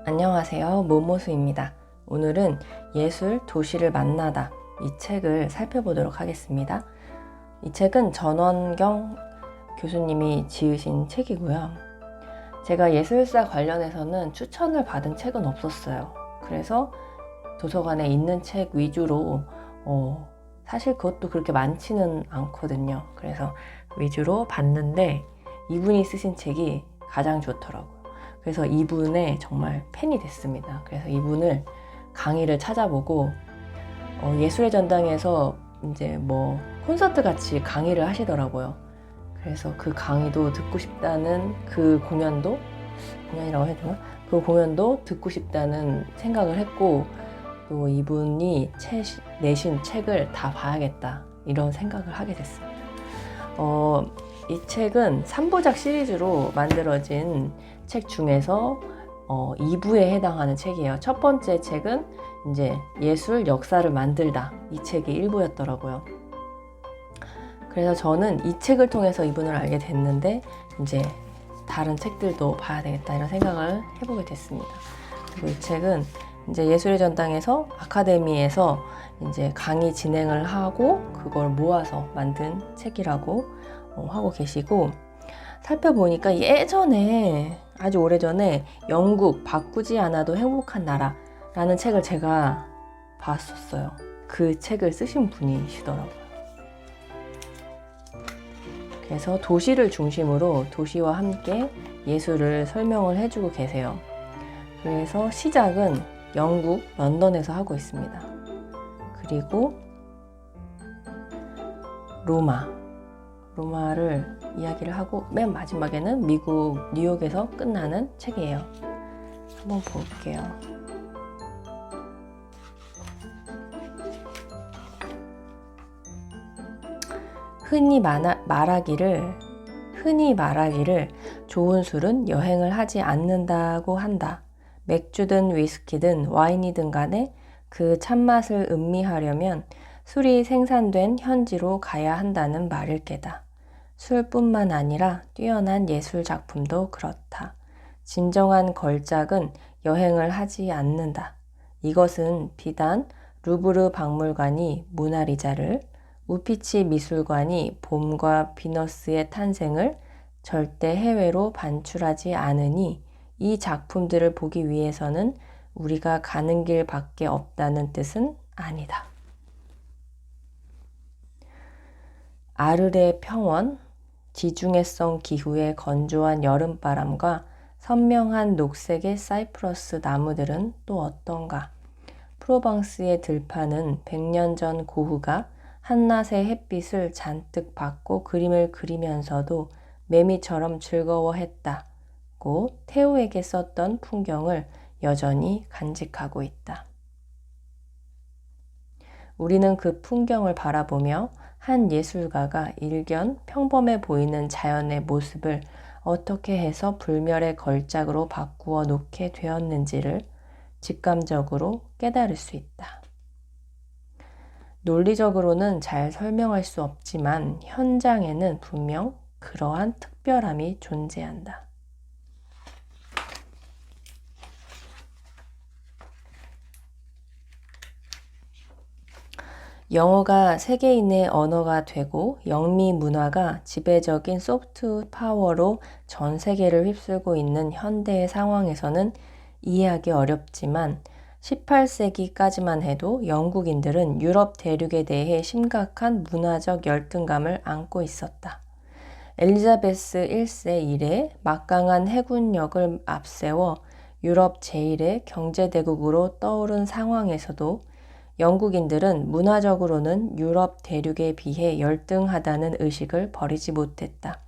안녕하세요. 모모수입니다. 오늘은 예술 도시를 만나다 이 책을 살펴보도록 하겠습니다. 이 책은 전원경 교수님이 지으신 책이고요. 제가 예술사 관련해서는 추천을 받은 책은 없었어요. 그래서 도서관에 있는 책 위주로 사실 그것도 그렇게 많지는 않거든요. 그래서 위주로 봤는데 이분이 쓰신 책이 가장 좋더라고요. 그래서 이분의 정말 팬이 됐습니다. 그래서 이분을 강의를 찾아보고 예술의 전당에서 이제 콘서트 같이 강의를 하시더라고요. 그래서 그 강의도 듣고 싶다는 공연이라고 해야 되나? 그 공연도 듣고 싶다는 생각을 했고, 또 이분이 내신 책을 다 봐야겠다 이런 생각을 하게 됐습니다. 이 책은 3부작 시리즈로 만들어진 책 중에서 2부에 해당하는 책이에요. 첫 번째 책은 이제 예술 역사를 만들다, 이 책이 1부였더라고요. 그래서 저는 이 책을 통해서 이분을 알게 됐는데 이제 다른 책들도 봐야 되겠다 이런 생각을 해보게 됐습니다. 그리고 이 책은 이제 예술의 전당에서 아카데미에서 이제 강의 진행을 하고 그걸 모아서 만든 책이라고 하고 계시고, 살펴보니까 예전에 아주 오래전에 영국 바꾸지 않아도 행복한 나라라는 책을 제가 봤었어요. 그 책을 쓰신 분이시더라고요. 그래서 도시를 중심으로 도시와 함께 예술을 설명을 해주고 계세요. 그래서 시작은 영국 런던에서 하고 있습니다. 그리고 로마를 이야기를 하고 맨 마지막에는 미국 뉴욕에서 끝나는 책이에요. 한번 볼게요. 흔히 말하기를 좋은 술은 여행을 하지 않는다고 한다. 맥주든 위스키든 와인이든 간에 그 참맛을 음미하려면 술이 생산된 현지로 가야 한다는 말일 게다. 술뿐만 아니라 뛰어난 예술 작품도 그렇다. 진정한 걸작은 여행을 하지 않는다. 이것은 비단 루브르 박물관이 모나리자를, 우피치 미술관이 봄과 비너스의 탄생을 절대 해외로 반출하지 않으니 이 작품들을 보기 위해서는 우리가 가는 길밖에 없다는 뜻은 아니다. 아르레 평원, 지중해성 기후의 건조한 여름바람과 선명한 녹색의 사이프러스 나무들은 또 어떤가? 프로방스의 들판은 100년 전 고흐가 한낮의 햇빛을 잔뜩 받고 그림을 그리면서도 매미처럼 즐거워했다고 테오에게 썼던 풍경을 여전히 간직하고 있다. 우리는 그 풍경을 바라보며 한 예술가가 일견 평범해 보이는 자연의 모습을 어떻게 해서 불멸의 걸작으로 바꾸어 놓게 되었는지를 직감적으로 깨달을 수 있다. 논리적으로는 잘 설명할 수 없지만 현장에는 분명 그러한 특별함이 존재한다. 영어가 세계인의 언어가 되고 영미 문화가 지배적인 소프트 파워로 전 세계를 휩쓸고 있는 현대의 상황에서는 이해하기 어렵지만 18세기까지만 해도 영국인들은 유럽 대륙에 대해 심각한 문화적 열등감을 안고 있었다. 엘리자베스 1세 이래 막강한 해군력을 앞세워 유럽 제1의 경제대국으로 떠오른 상황에서도 영국인들은 문화적으로는 유럽 대륙에 비해 열등하다는 의식을 버리지 못했다.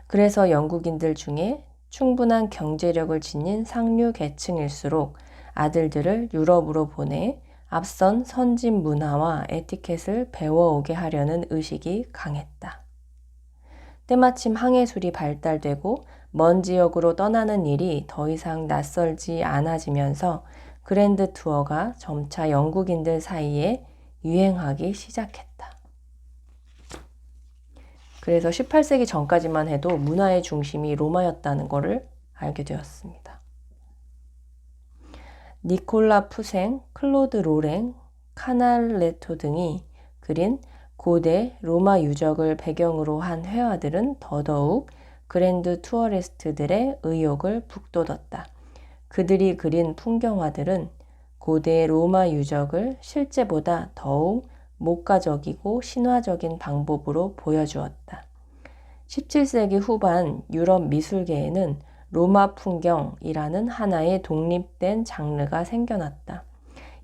그래서 영국인들 중에 충분한 경제력을 지닌 상류 계층일수록 아들들을 유럽으로 보내 앞선 선진 문화와 에티켓을 배워오게 하려는 의식이 강했다. 때마침 항해술이 발달되고 먼 지역으로 떠나는 일이 더 이상 낯설지 않아지면서 그랜드 투어가 점차 영국인들 사이에 유행하기 시작했다. 그래서 18세기 전까지만 해도 문화의 중심이 로마였다는 것을 알게 되었습니다. 니콜라 푸생, 클로드 로랭, 카날레토 등이 그린 고대 로마 유적을 배경으로 한 회화들은 더더욱 그랜드 투어리스트들의 의욕을 북돋웠다. 그들이 그린 풍경화들은 고대 로마 유적을 실제보다 더욱 목가적이고 신화적인 방법으로 보여주었다. 17세기 후반 유럽 미술계에는 로마 풍경이라는 하나의 독립된 장르가 생겨났다.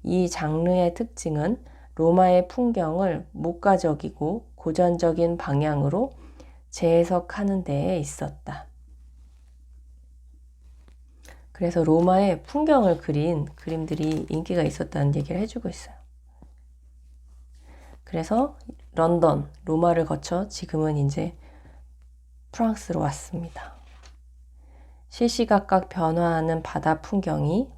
이 장르의 특징은 로마의 풍경을 목가적이고 고전적인 방향으로 재해석하는 데에 있었다. 그래서 로마의 풍경을 그린 그림들이 인기가 있었다는 얘기를 해주고 있어요. 그래서 런던, 로마를 거쳐 지금은 이제 프랑스로 왔습니다. 시시각각 변화하는 바다 풍경이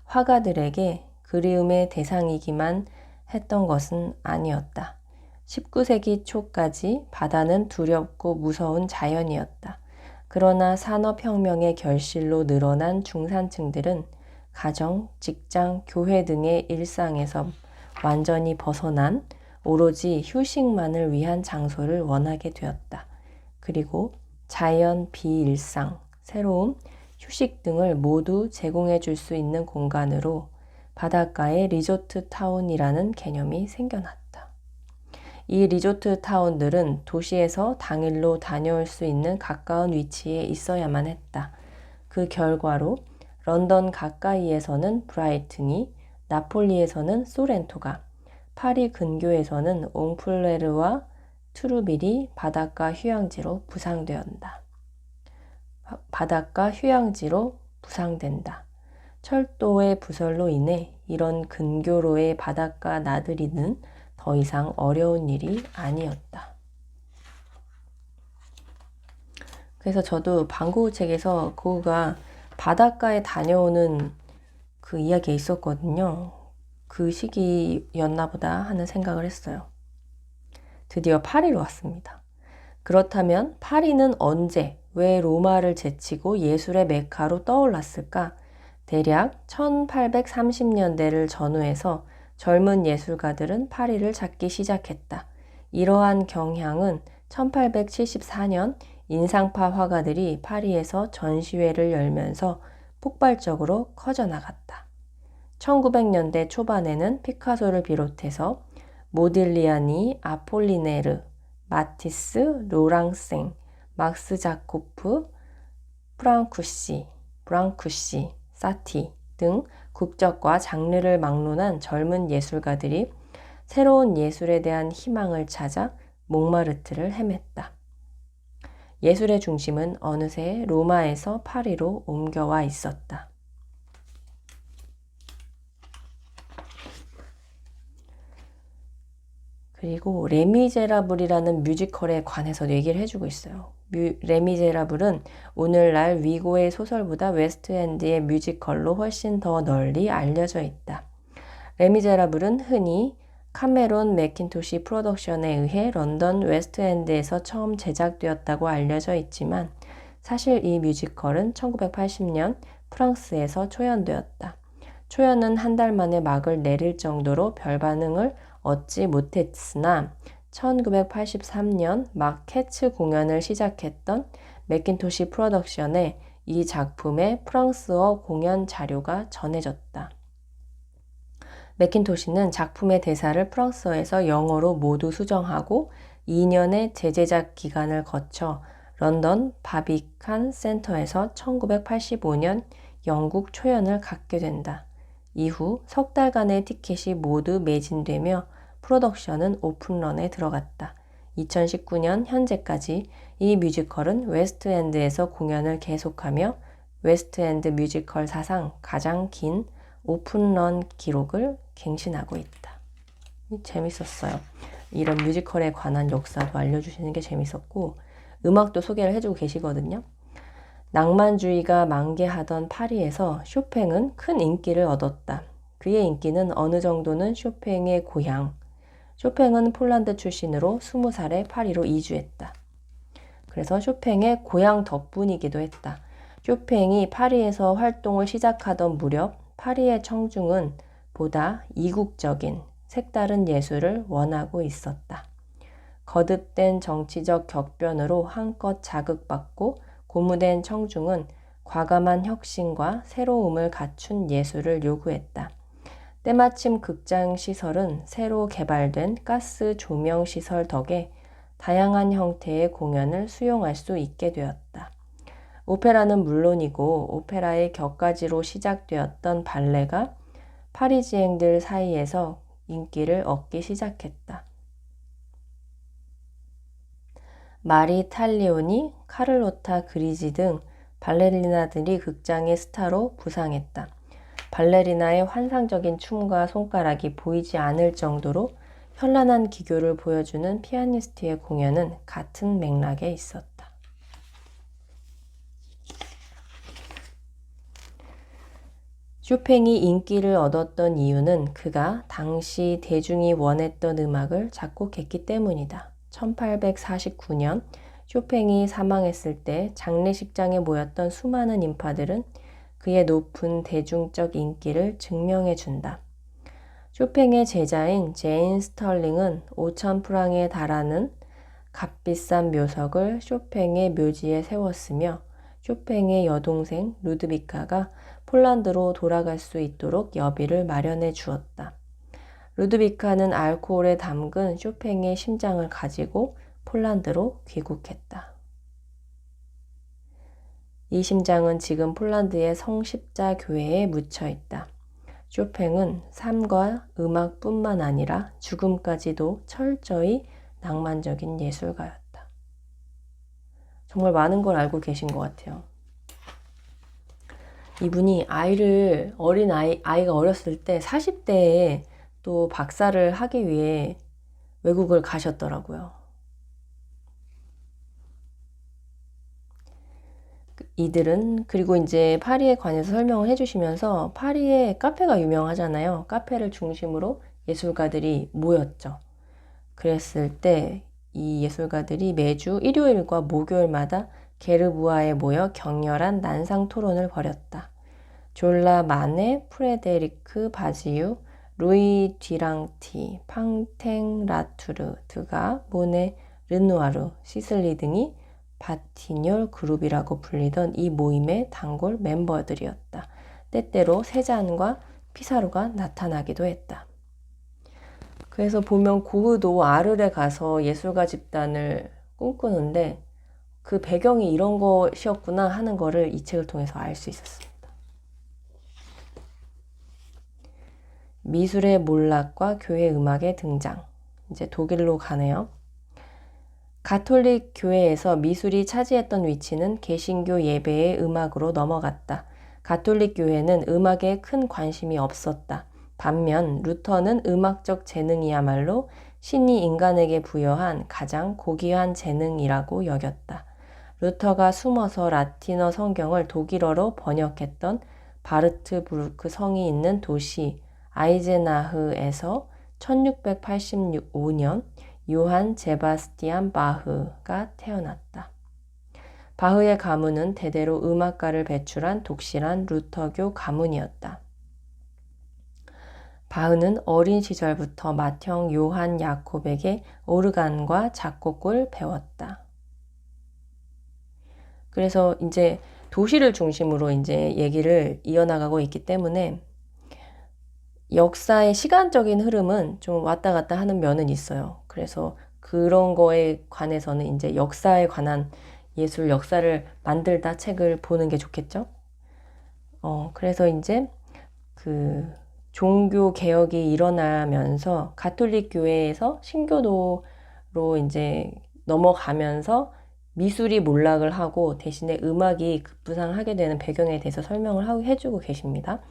화가들에게 그리움의 대상이기만 했던 것은 아니었다. 19세기 초까지 바다는 두렵고 무서운 자연이었다. 그러나 산업혁명의 결실로 늘어난 중산층들은 가정, 직장, 교회 등의 일상에서 완전히 벗어난 오로지 휴식만을 위한 장소를 원하게 되었다. 그리고 자연, 비일상, 새로움, 휴식 등을 모두 제공해 줄 수 있는 공간으로 바닷가의 리조트 타운이라는 개념이 생겨났다. 이 리조트 타운들은 도시에서 당일로 다녀올 수 있는 가까운 위치에 있어야만 했다. 그 결과로 런던 가까이에서는 브라이튼이, 나폴리에서는 소렌토가, 파리 근교에서는 옹플레르와 트루빌이 바닷가 휴양지로 부상된다. 철도의 부설로 인해 이런 근교로의 바닷가 나들이는 더 이상 어려운 일이 아니었다. 그래서 저도 방구우 책에서 고우가 바닷가에 다녀오는 그 이야기가 있었거든요. 그 시기였나 보다 하는 생각을 했어요. 드디어 파리로 왔습니다. 그렇다면 파리는 언제, 왜 로마를 제치고 예술의 메카로 떠올랐을까? 대략 1830년대를 전후해서 젊은 예술가들은 파리를 찾기 시작했다. 이러한 경향은 1874년 인상파 화가들이 파리에서 전시회를 열면서 폭발적으로 커져나갔다. 1900년대 초반에는 피카소를 비롯해서 모딜리아니, 아폴리네르, 마티스, 로랑생, 막스 자코프, 프랑쿠시, 사티 등 국적과 장르를 막론한 젊은 예술가들이 새로운 예술에 대한 희망을 찾아 몽마르트를 헤맸다. 예술의 중심은 어느새 로마에서 파리로 옮겨와 있었다. 그리고 레미제라블이라는 뮤지컬에 관해서 얘기를 해주고 있어요. 레미제라블은 오늘날 위고의 소설보다 웨스트엔드의 뮤지컬로 훨씬 더 널리 알려져 있다. 레미제라블은 흔히 카메론 매킨토시 프로덕션에 의해 런던 웨스트엔드에서 처음 제작되었다고 알려져 있지만 사실 이 뮤지컬은 1980년 프랑스에서 초연되었다. 초연은 한 달 만에 막을 내릴 정도로 별 반응을 얻지 못했으나 1983년 막 캐츠 공연을 시작했던 매킨토시 프로덕션에 이 작품의 프랑스어 공연 자료가 전해졌다. 매킨토시는 작품의 대사를 프랑스어에서 영어로 모두 수정하고 2년의 재제작 기간을 거쳐 런던 바비칸 센터에서 1985년 영국 초연을 갖게 된다. 이후 석 달간의 티켓이 모두 매진되며 프로덕션은 오픈런에 들어갔다. 2019년 현재까지 이 뮤지컬은 웨스트엔드에서 공연을 계속하며 웨스트엔드 뮤지컬 사상 가장 긴 오픈런 기록을 갱신하고 있다. 재밌었어요. 이런 뮤지컬에 관한 역사도 알려주시는 게 재밌었고 음악도 소개를 해주고 계시거든요. 낭만주의가 만개하던 파리에서 쇼팽은 큰 인기를 얻었다. 그의 인기는 어느 정도는 쇼팽의 고향. 쇼팽은 폴란드 출신으로 20살에 파리로 이주했다. 그래서 쇼팽의 고향 덕분이기도 했다. 쇼팽이 파리에서 활동을 시작하던 무렵 파리의 청중은 보다 이국적인 색다른 예술을 원하고 있었다. 거듭된 정치적 격변으로 한껏 자극받고 고무된 청중은 과감한 혁신과 새로움을 갖춘 예술을 요구했다. 때마침 극장 시설은 새로 개발된 가스 조명 시설 덕에 다양한 형태의 공연을 수용할 수 있게 되었다. 오페라는 물론이고 오페라의 격가지로 시작되었던 발레가 파리지앵들 사이에서 인기를 얻기 시작했다. 마리 탈리오니, 카를로타 그리지 등 발레리나들이 극장의 스타로 부상했다. 발레리나의 환상적인 춤과 손가락이 보이지 않을 정도로 현란한 기교를 보여주는 피아니스트의 공연은 같은 맥락에 있었다. 쇼팽이 인기를 얻었던 이유는 그가 당시 대중이 원했던 음악을 작곡했기 때문이다. 1849년 쇼팽이 사망했을 때 장례식장에 모였던 수많은 인파들은 그의 높은 대중적 인기를 증명해준다. 쇼팽의 제자인 제인 스털링은 5,000프랑에 달하는 값비싼 묘석을 쇼팽의 묘지에 세웠으며 쇼팽의 여동생 루드비카가 폴란드로 돌아갈 수 있도록 여비를 마련해 주었다. 루드비카는 알코올에 담근 쇼팽의 심장을 가지고 폴란드로 귀국했다. 이 심장은 지금 폴란드의 성십자 교회에 묻혀 있다. 쇼팽은 삶과 음악뿐만 아니라 죽음까지도 철저히 낭만적인 예술가였다. 정말 많은 걸 알고 계신 것 같아요. 이분이 아이가 어렸을 때 40대에 또 박사를 하기 위해 외국을 가셨더라고요. 이들은 그리고 이제 파리에 관해서 설명을 해주시면서 파리에 카페가 유명하잖아요. 카페를 중심으로 예술가들이 모였죠. 그랬을 때 이 예술가들이 매주 일요일과 목요일마다 게르부아에 모여 격렬한 난상 토론을 벌였다. 졸라 마네, 프레데리크 바지유, 루이 뒤랑티, 팡탱 라투르, 드가, 모네, 르누아르, 시슬리 등이 바티뇰 그룹이라고 불리던 이 모임의 단골 멤버들이었다. 때때로 세잔과 피사루가 나타나기도 했다. 그래서 보면 고흐도 아르레 가서 예술가 집단을 꿈꾸는데 그 배경이 이런 것이었구나 하는 거를 이 책을 통해서 알 수 있었습니다. 미술의 몰락과 교회 음악의 등장. 이제 독일로 가네요. 가톨릭 교회에서 미술이 차지했던 위치는 개신교 예배의 음악으로 넘어갔다. 가톨릭 교회는 음악에 큰 관심이 없었다. 반면 루터는 음악적 재능이야말로 신이 인간에게 부여한 가장 고귀한 재능이라고 여겼다. 루터가 숨어서 라틴어 성경을 독일어로 번역했던 바르트부르크 성이 있는 도시 아이제나흐에서 1685년 요한 제바스티안 바흐가 태어났다. 바흐의 가문은 대대로 음악가를 배출한 독실한 루터교 가문이었다. 바흐는 어린 시절부터 맏형 요한 야콥에게 오르간과 작곡을 배웠다. 그래서 이제 도시를 중심으로 이제 얘기를 이어나가고 있기 때문에 역사의 시간적인 흐름은 좀 왔다 갔다 하는 면은 있어요. 그래서 그런 거에 관해서는 이제 역사에 관한 예술 역사를 만들다 책을 보는 게 좋겠죠. 그래서 이제 그 종교 개혁이 일어나면서 가톨릭 교회에서 신교도로 이제 넘어가면서 미술이 몰락을 하고 대신에 음악이 급부상하게 되는 배경에 대해서 설명을 해주고 계십니다.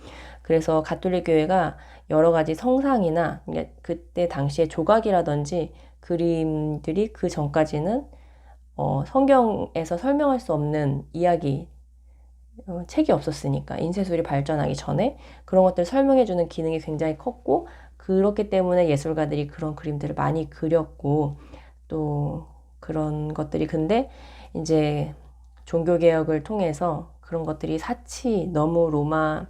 그래서 가톨릭 교회가 여러 가지 성상이나 그때 당시에 조각이라든지 그림들이 그 전까지는 성경에서 설명할 수 없는 이야기, 책이 없었으니까 인쇄술이 발전하기 전에 그런 것들을 설명해주는 기능이 굉장히 컸고 그렇기 때문에 예술가들이 그런 그림들을 많이 그렸고 또 그런 것들이. 근데 이제 종교개혁을 통해서 그런 것들이 너무 로마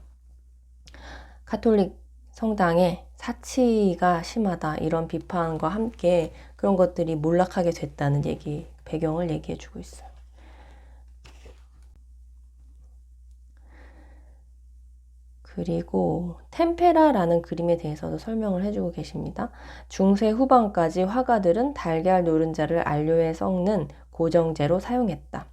카톨릭 성당에 사치가 심하다, 이런 비판과 함께 그런 것들이 몰락하게 됐다는 배경을 얘기해 주고 있어요. 그리고 템페라라는 그림에 대해서도 설명을 해주고 계십니다. 중세 후반까지 화가들은 달걀 노른자를 안료에 섞는 고정제로 사용했다.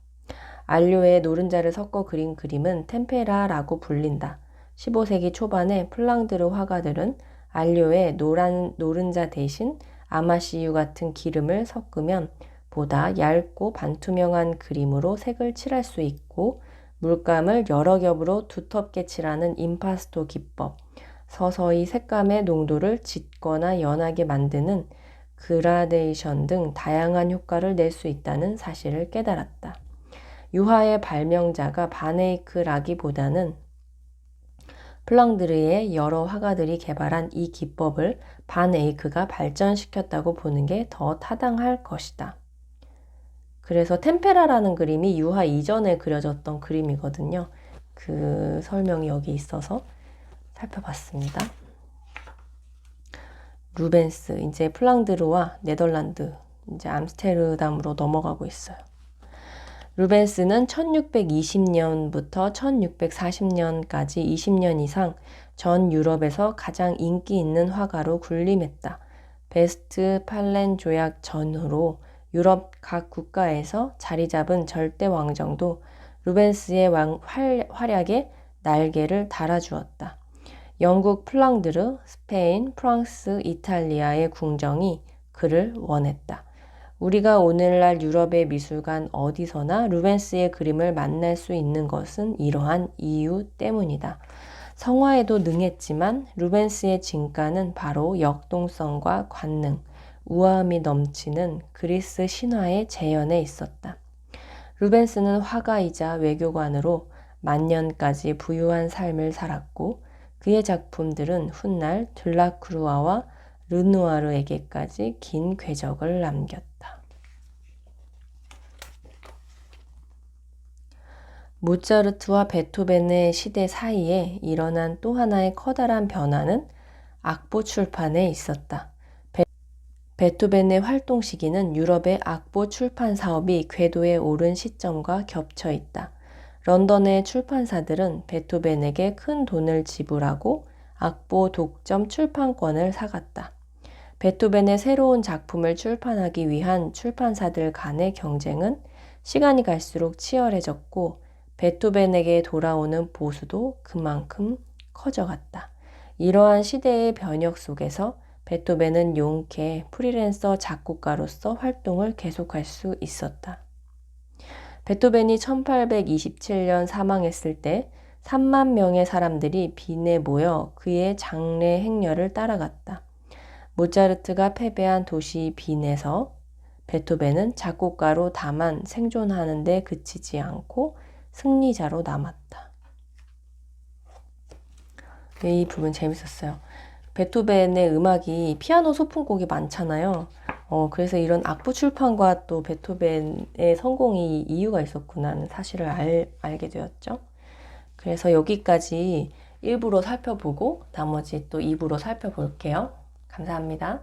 안료에 노른자를 섞어 그린 그림은 템페라라고 불린다. 15세기 초반에 플랑드르 화가들은 안료에 노른자 대신 아마시유 같은 기름을 섞으면 보다 얇고 반투명한 그림으로 색을 칠할 수 있고, 물감을 여러 겹으로 두텁게 칠하는 임파스토 기법, 서서히 색감의 농도를 짙거나 연하게 만드는 그라데이션 등 다양한 효과를 낼 수 있다는 사실을 깨달았다. 유화의 발명자가 바네이크라기보다는 플랑드르의 여러 화가들이 개발한 이 기법을 바네이크가 발전시켰다고 보는 게 더 타당할 것이다. 그래서 템페라라는 그림이 유화 이전에 그려졌던 그림이거든요. 그 설명이 여기 있어서 살펴봤습니다. 루벤스, 이제 플랑드르와 네덜란드, 이제 암스테르담으로 넘어가고 있어요. 루벤스는 1620년부터 1640년까지 20년 이상 전 유럽에서 가장 인기 있는 화가로 군림했다. 베스트 팔렌 조약 전후로 유럽 각 국가에서 자리 잡은 절대 왕정도 루벤스의 활약에 날개를 달아주었다. 영국 플랑드르, 스페인, 프랑스, 이탈리아의 궁정이 그를 원했다. 우리가 오늘날 유럽의 미술관 어디서나 루벤스의 그림을 만날 수 있는 것은 이러한 이유 때문이다. 성화에도 능했지만 루벤스의 진가는 바로 역동성과 관능, 우아함이 넘치는 그리스 신화의 재현에 있었다. 루벤스는 화가이자 외교관으로 만년까지 부유한 삶을 살았고, 그의 작품들은 훗날 들라크루아와 르누아르에게까지 긴 궤적을 남겼다. 모차르트와 베토벤의 시대 사이에 일어난 또 하나의 커다란 변화는 악보 출판에 있었다. 베토벤의 활동 시기는 유럽의 악보 출판 사업이 궤도에 오른 시점과 겹쳐 있다. 런던의 출판사들은 베토벤에게 큰 돈을 지불하고 악보 독점 출판권을 사갔다. 베토벤의 새로운 작품을 출판하기 위한 출판사들 간의 경쟁은 시간이 갈수록 치열해졌고, 베토벤에게 돌아오는 보수도 그만큼 커져갔다. 이러한 시대의 변혁 속에서 베토벤은 용케 프리랜서 작곡가로서 활동을 계속할 수 있었다. 베토벤이 1827년 사망했을 때 3만 명의 사람들이 빈에 모여 그의 장례 행렬을 따라갔다. 모차르트가 패배한 도시 빈에서 베토벤은 작곡가로 다만 생존하는 데 그치지 않고 승리자로 남았다. 이 부분 재밌었어요. 베토벤의 음악이 피아노 소품곡이 많잖아요. 그래서 이런 악보 출판과 또 베토벤의 성공이 이유가 있었구나는 사실을 알게 되었죠. 그래서 여기까지 1부로 살펴보고 나머지 또 2부로 살펴볼게요. 감사합니다.